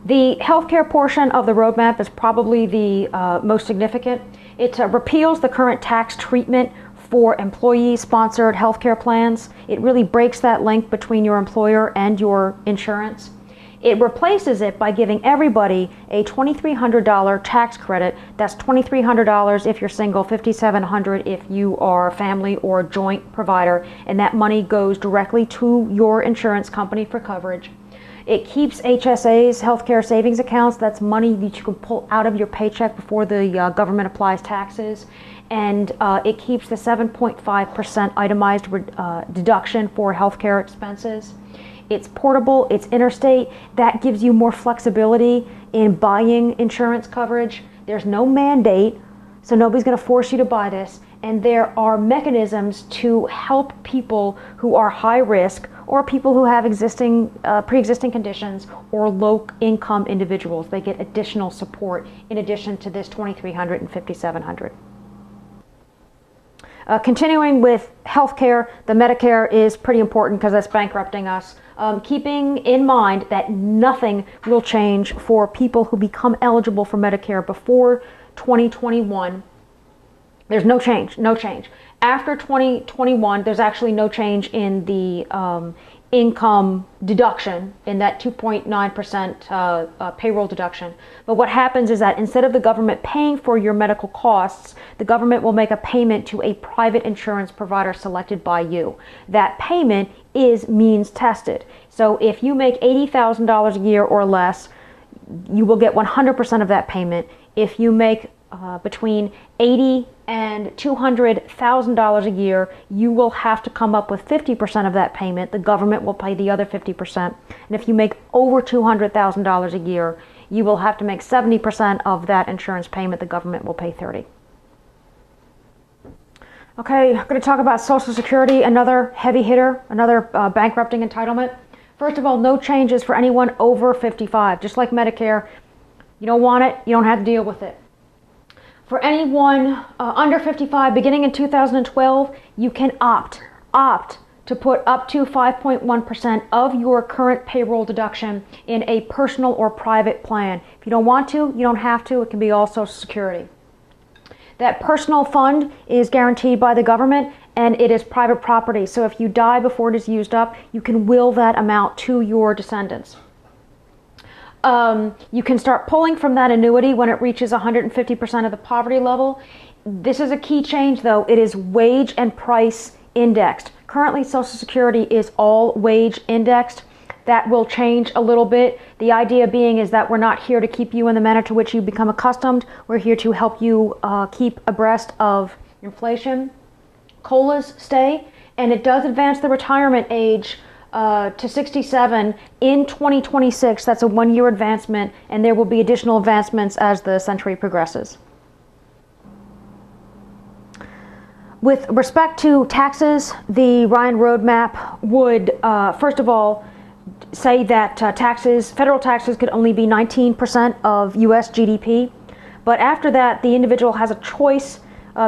The healthcare portion of the roadmap is probably the most significant. It repeals the current tax treatment for employee-sponsored healthcare plans. It really breaks that link between your employer and your insurance. It replaces it by giving everybody a $2,300 tax credit. That's $2,300 if you're single, $5,700 if you are a family or joint provider, and that money goes directly to your insurance company for coverage. It keeps HSAs, healthcare savings accounts. That's money that you can pull out of your paycheck before the government applies taxes. And it keeps the 7.5% itemized deduction for healthcare expenses. It's portable, it's interstate. That gives you more flexibility in buying insurance coverage. There's no mandate, so nobody's going to force you to buy this. And there are mechanisms to help people who are high risk or people who have pre-existing conditions or low-income individuals. They get additional support in addition to this $2,300 and $5,700. Continuing with healthcare, the Medicare is pretty important because that's bankrupting us. Keeping in mind that nothing will change for people who become eligible for Medicare before 2021. There's no change, no change. After 2021, there's actually no change in the income deduction, in that 2.9% payroll deduction. But what happens is that instead of the government paying for your medical costs, the government will make a payment to a private insurance provider selected by you. That payment is means tested. So if you make $80,000 a year or less, you will get 100% of that payment. If you make between $80,000 and $200,000 a year, you will have to come up with 50% of that payment. The government will pay the other 50%. And if you make over $200,000 a year, you will have to make 70% of that insurance payment. The government will pay 30%. Okay, I'm going to talk about Social Security, another heavy hitter, another bankrupting entitlement. First of all, no changes for anyone over 55. Just like Medicare, you don't want it, you don't have to deal with it. For anyone under 55, beginning in 2012, you can opt to put up to 5.1% of your current payroll deduction in a personal or private plan. If you don't want to, you don't have to. It can be all Social Security. That personal fund is guaranteed by the government, and it is private property. So if you die before it is used up, you can will that amount to your descendants. You can start pulling from that annuity when it reaches 150% of the poverty level. This is a key change, though. It is wage and price indexed. Currently, Social Security is all wage indexed. That will change a little bit. The idea being is that we're not here to keep you in the manner to which you become accustomed. We're here to help you keep abreast of inflation. COLAs stay, and it does advance the retirement age to 67 in 2026. That's a one-year advancement, and there will be additional advancements as the century progresses. With respect to taxes, the Ryan Roadmap would, first of all, say that federal taxes could only be 19% of U.S. GDP. But after that, the individual has a choice.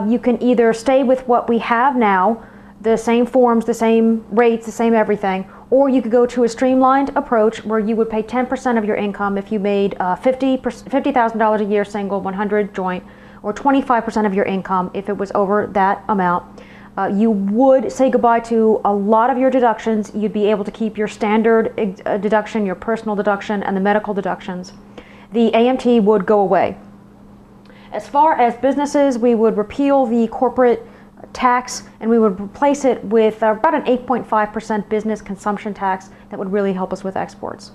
You can either stay with what we have now, the same forms, the same rates, the same everything, or you could go to a streamlined approach where you would pay 10% of your income if you made $50,000 a year single, 100 joint, or 25% of your income if it was over that amount. You would say goodbye to a lot of your deductions. You'd be able to keep your standard deduction, your personal deduction, and the medical deductions. The AMT would go away. As far as businesses, we would repeal the corporate tax, and we would replace it with about an 8.5% business consumption tax that would really help us with exports.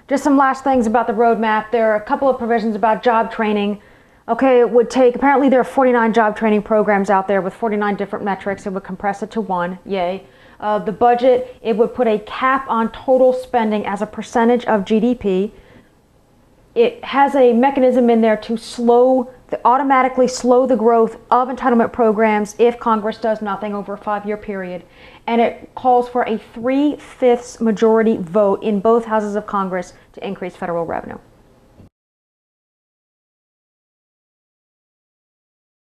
Just some last things about the roadmap. There are a couple of provisions about job training. Okay, it would take, apparently there are 49 job training programs out there with 49 different metrics. It would compress it to one, yay. The budget, it would put a cap on total spending as a percentage of GDP. It has a mechanism in there to automatically slow the growth of entitlement programs if Congress does nothing over a 5-year period. And it calls for a 3/5 majority vote in both houses of Congress to increase federal revenue.